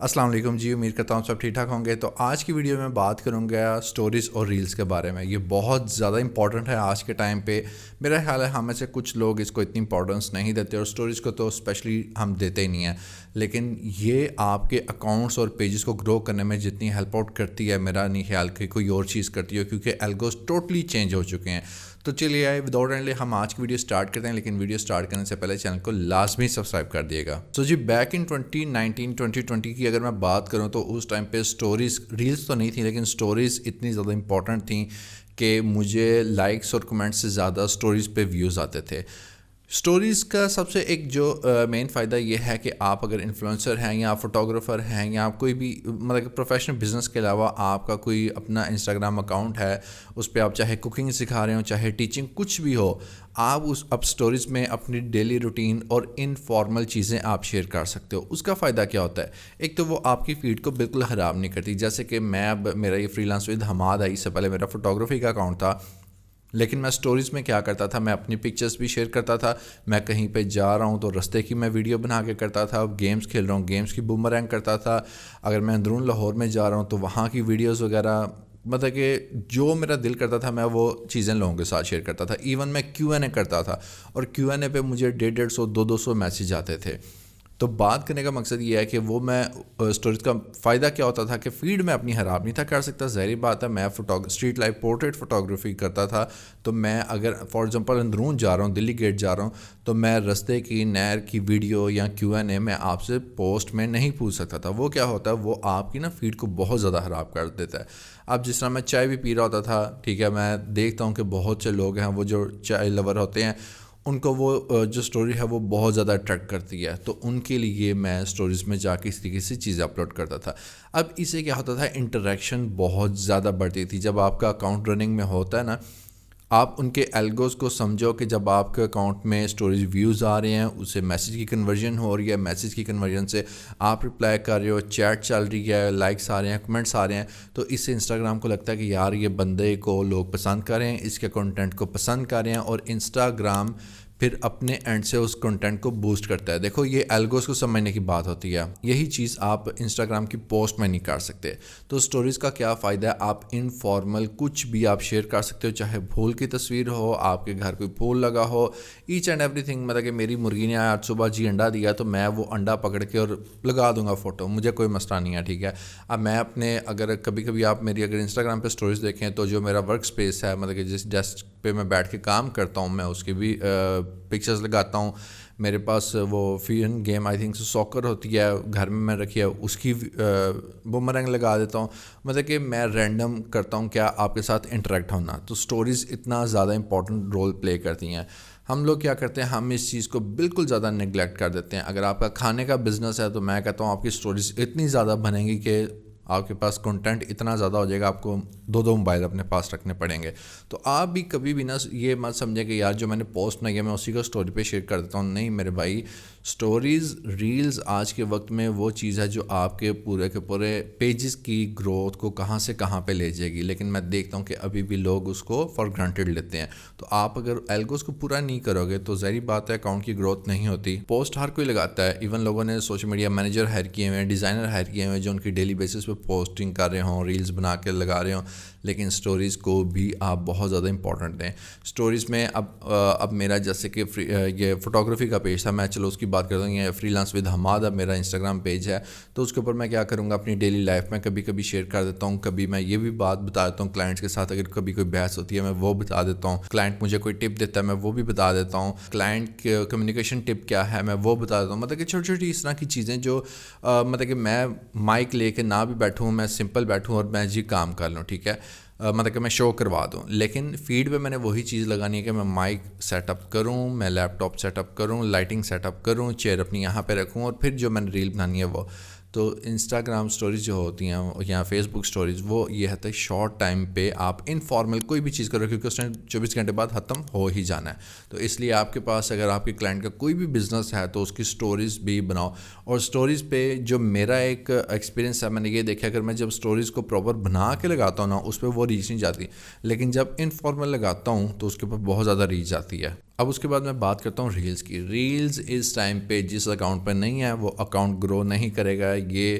السلام علیکم جی، امید کرتا ہوں سب ٹھیک ٹھاک ہوں گے۔ تو آج کی ویڈیو میں بات کروں گا سٹوریز اور ریلز کے بارے میں۔ یہ بہت زیادہ امپورٹنٹ ہے آج کے ٹائم پہ۔ میرا خیال ہے ہم میں سے کچھ لوگ اس کو اتنی امپورٹنس نہیں دیتے، اور سٹوریز کو تو اسپیشلی ہم دیتے ہی نہیں ہیں، لیکن یہ آپ کے اکاؤنٹس اور پیجز کو گرو کرنے میں جتنی ہیلپ آؤٹ کرتی ہے، میرا نہیں خیال کہ کوئی اور چیز کرتی ہے، کیونکہ الگوز ٹوٹلی چینج ہو چکے ہیں۔ تو چلیے آئے وداؤٹ اینڈلی ہم آج کی ویڈیو سٹارٹ کرتے ہیں، لیکن ویڈیو سٹارٹ کرنے سے پہلے چینل کو لازمی سبسکرائب کر دیے گا۔ تو جی بیک ان 2019-2020 کی اگر میں بات کروں تو اس ٹائم پہ سٹوریز، ریلز تو نہیں تھیں، لیکن سٹوریز اتنی زیادہ امپورٹنٹ تھیں کہ مجھے لائکس اور کمنٹس سے زیادہ سٹوریز پہ ویوز آتے تھے۔ سٹوریز کا سب سے ایک جو مین فائدہ یہ ہے کہ آپ اگر انفلوئنسر ہیں یا فوٹوگرافر ہیں یا آپ کوئی بھی مطلب کہ پروفیشنل بزنس کے علاوہ آپ کا کوئی اپنا انسٹاگرام اکاؤنٹ ہے، اس پہ آپ چاہے کوکنگ سکھا رہے ہوں، چاہے ٹیچنگ، کچھ بھی ہو، آپ اب سٹوریز میں اپنی ڈیلی روٹین اور انفارمل چیزیں آپ شیئر کر سکتے ہو۔ اس کا فائدہ کیا ہوتا ہے؟ ایک تو وہ آپ کی فیڈ کو بالکل خراب نہیں کرتی، جیسے کہ میں اب میرا یہ فری لانس ود حماد ہے، اس سے پہلے میرا فوٹوگرافی کا اکاؤنٹ تھا، لیکن میں سٹوریز میں کیا کرتا تھا، میں اپنی پکچرز بھی شیئر کرتا تھا، میں کہیں پہ جا رہا ہوں تو رستے کی میں ویڈیو بنا کے کرتا تھا، گیمز کھیل رہا ہوں گیمز کی بومرینگ کرتا تھا، اگر میں اندرون لاہور میں جا رہا ہوں تو وہاں کی ویڈیوز وغیرہ، مطلب کہ جو میرا دل کرتا تھا میں وہ چیزیں لوگوں کے ساتھ شیئر کرتا تھا۔ ایون میں کیو این اے کرتا تھا، اور کیو این اے پہ مجھے 150 200 میسیج آتے تھے۔ تو بات کرنے کا مقصد یہ ہے کہ وہ میں سٹوریز کا فائدہ کیا ہوتا تھا کہ فیڈ میں اپنی خراب نہیں تھا کر سکتا۔ ظاہری بات ہے، میں اسٹریٹ لائف پورٹریٹ فوٹوگرافی کرتا تھا، تو میں اگر فار ایگزامپل اندرون جا رہا ہوں، دلی گیٹ جا رہا ہوں، تو میں رستے کی نہر کی ویڈیو یا کیو این اے میں آپ سے پوسٹ میں نہیں پوچھ سکتا تھا۔ وہ کیا ہوتا ہے، وہ آپ کی نا فیڈ کو بہت زیادہ خراب کر دیتا ہے۔ اب جس طرح میں چائے بھی پی رہا ہوتا تھا، ٹھیک ہے، میں دیکھتا ہوں کہ بہت سے لوگ ہیں وہ جو چائے لور ہوتے ہیں، ان کو وہ جو سٹوری ہے وہ بہت زیادہ اٹریکٹ کرتی ہے، تو ان کے لیے میں سٹوریز میں جا کے اس طریقے سے چیزیں اپلوڈ کرتا تھا۔ اب اسے کیا ہوتا تھا، انٹریکشن بہت زیادہ بڑھتی تھی۔ جب آپ کا اکاؤنٹ رننگ میں ہوتا ہے نا، آپ ان کے الگوز کو سمجھو کہ جب آپ کے اکاؤنٹ میں سٹوریز ویوز آ رہے ہیں، اسے میسیج کی کنورژن ہو رہی ہے، میسیج کی کنورژن سے آپ رپلائی کر رہے ہو، چیٹ چل رہی ہے، لائکس آ رہے ہیں، کمنٹس آ رہے ہیں، تو اس سے انسٹاگرام کو لگتا ہے کہ یار یہ بندے کو لوگ پسند کر رہے ہیں، اس کے کنٹینٹ کو پسند کر رہے ہیں، اور انسٹاگرام پھر اپنے اینڈ سے اس کنٹینٹ کو بوسٹ کرتا ہے۔ دیکھو، یہ الگوز کو سمجھنے کی بات ہوتی ہے، یہی چیز آپ انسٹاگرام کی پوسٹ میں نہیں کر سکتے۔ تو سٹوریز کا کیا فائدہ ہے، آپ انفارمل کچھ بھی آپ شیئر کر سکتے ہو، چاہے پھول کی تصویر ہو، آپ کے گھر کوئی پھول لگا ہو، ایچ اینڈ ایوری تھنگ، مطلب کہ میری مرغی نے آج صبح جی انڈا دیا تو میں وہ انڈا پکڑ کے اور لگا دوں گا فوٹو، مجھے کوئی مسئلہ نہیں ہے، ٹھیک ہے۔ اب میں اپنے اگر کبھی کبھی آپ میری اگر انسٹاگرام پہ سٹوریز دیکھیں تو جو میرا ورک سپیس ہے، مطلب کہ جس ڈیسک پہ میں بیٹھ کے کام کرتا ہوں، میں اس کی بھی پکچرز لگاتا ہوں۔ میرے پاس وہ fan game I think soccer ہوتی ہے گھر میں رکھی ہے، اس کی بومرنگ لگا دیتا ہوں، مطلب کہ میں رینڈم کرتا ہوں کیا آپ کے ساتھ انٹریکٹ ہونا۔ تو سٹوریز اتنا زیادہ امپورٹنٹ رول پلے کرتی ہیں۔ ہم لوگ کیا کرتے ہیں، ہم اس چیز کو بالکل زیادہ نگلیکٹ کر دیتے ہیں۔ اگر آپ کا کھانے کا بزنس ہے تو میں کہتا ہوں آپ کی سٹوریز اتنی زیادہ بنیں گی کہ آپ کے پاس کنٹینٹ اتنا زیادہ ہو جائے گا، آپ کو 2 موبائل اپنے پاس رکھنے پڑیں گے۔ تو آپ بھی کبھی بھی نہ یہ مت سمجھیں کہ یار جو میں نے پوسٹ بنائی ہے میں اسی کو سٹوری پہ شیئر کر دیتا ہوں۔ نہیں میرے بھائی، سٹوریز، ریلز آج کے وقت میں وہ چیز ہے جو آپ کے پورے کے پورے پیجز کی گروتھ کو کہاں سے کہاں پہ لے جائے گی، لیکن میں دیکھتا ہوں کہ ابھی بھی لوگ اس کو فار گرانٹیڈ لیتے ہیں۔ تو آپ اگر الگوز کو پورا نہیں کرو گے تو ظاہری بات ہے اکاؤنٹ کی گروتھ نہیں ہوتی۔ پوسٹ ہر کوئی لگاتا ہے، ایون لوگوں نے سوشل میڈیا مینیجر ہائر کیے ہوئے ہیں، ڈیزائنر ہائر کیے ہوئے ہیں جو ان کی ڈیلی بیسس پہ پوسٹنگ کر رہے ہوں، ریلز بنا کے لگا رہے ہوں، لیکن سٹوریز کو بھی آپ بہت زیادہ امپورٹنٹ دیں۔ سٹوریز میں اب میرا جیسے کہ یہ فوٹوگرافی کا پیج تھا، میں چلو اس کی بات کرتا ہوں، یہ فری لانس ود حماد اب میرا انسٹاگرام پیج ہے، تو اس کے اوپر میں کیا کروں گا، اپنی ڈیلی لائف میں کبھی کبھی شیئر کر دیتا ہوں، کبھی میں یہ بھی بات بتا دیتا ہوں کلائنٹس کے ساتھ، اگر کبھی کوئی بحث ہوتی ہے میں وہ بتا دیتا ہوں، کلائنٹ مجھے کوئی ٹپ دیتا ہے میں وہ بھی بتا دیتا ہوں، کلائنٹ کمیونیکیشن ٹپ کیا ہے میں وہ بتا دیتا ہوں، مطلب کہ چھوٹی چھوٹی اس طرح کی چیزیں جو مطلب کہ میں مائک لے کے نہ بھی بیٹھوں، میں سمپل بیٹھوں اور میں جی کام کر لوں، ٹھیک ہے، مطلب کہ میں شو کروا دوں، لیکن فیڈ پہ میں نے وہی چیز لگانی ہے کہ میں مائک سیٹ اپ کروں، میں لیپ ٹاپ سیٹ اپ کروں، لائٹنگ سیٹ اپ کروں، چیئر اپنی یہاں پہ رکھوں، اور پھر جو میں نے ریل بنانی ہے وہ۔ تو انسٹاگرام سٹوریز جو ہوتی ہیں یا فیس بک سٹوریز، وہ یہ ہے شارٹ ٹائم پہ آپ انفارمل کوئی بھی چیز کرو، کیونکہ اس نے 24 گھنٹے بعد ختم ہو ہی جانا ہے۔ تو اس لیے آپ کے پاس اگر آپ کے کلائنٹ کا کوئی بھی بزنس ہے تو اس کی سٹوریز بھی بناؤ۔ اور سٹوریز پہ جو میرا ایک ایکسپیرینس ہے، میں نے یہ دیکھا اگر میں جب سٹوریز کو پراپر بنا کے لگاتا ہوں نا، اس پہ وہ ریچ نہیں جاتی، لیکن جب انفارمل لگاتا ہوں تو اس کے اوپر بہت زیادہ ریچ جاتی ہے۔ اب اس کے بعد میں بات کرتا ہوں ریلز کی۔ ریلز اس ٹائم پہ جس اکاؤنٹ پہ نہیں ہے وہ اکاؤنٹ گرو نہیں کرے گا، یہ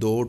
2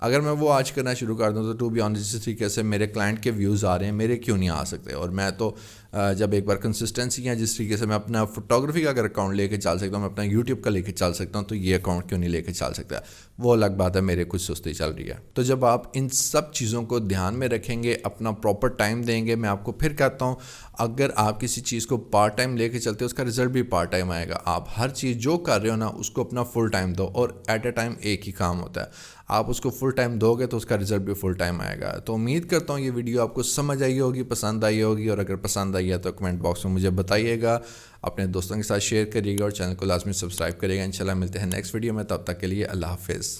اگر میں وہ آج کرنا شروع کر دوں تو ٹو بی آنیسٹ جس طریقے سے میرے کلائنٹ کے ویوز آ رہے ہیں میرے کیوں نہیں آ سکتے. اور میں تو جب ایک بار کنسسٹنسی ہے جس طریقے سے میں اپنا فوٹوگرافی کا اگر اکاؤنٹ لے کے چل سکتا ہوں, میں اپنا یوٹیوب کا لے کے چل سکتا ہوں, تو یہ اکاؤنٹ کیوں نہیں لے کے چل سکتا؟ وہ الگ بات ہے, میرے کچھ سستی چل رہی ہے. تو جب آپ ان سب چیزوں کو دھیان میں رکھیں گے, اپنا پراپر ٹائم دیں گے, میں آپ کو پھر کہتا ہوں اگر آپ کسی چیز کو پارٹ ٹائم لے کے چلتے اس کا رزلٹ بھی پارٹ ٹائم آئے گا. آپ ہر چیز جو کر رہے ہو نا اس کو اپنا فل ٹائم دو, اور ایٹ اے ٹائم ایک ہی کام ہوتا ہے. آپ اس کو فل ٹائم دو گے تو اس کا رزلٹ بھی فل ٹائم آئے گا. تو امید کرتا ہوں یہ ویڈیو آپ کو سمجھ آئی ہوگی, پسند آئی ہوگی, اور اگر پسند آئی ہے تو کمنٹ باکس میں مجھے بتائیے گا, اپنے دوستوں کے ساتھ شیئر کریے گا, اور چینل کو لازمی سبسکرائب کریے گا. انشاءاللہ ملتے ہیں نیکسٹ ویڈیو میں, تب تک کے لیے اللہ حافظ.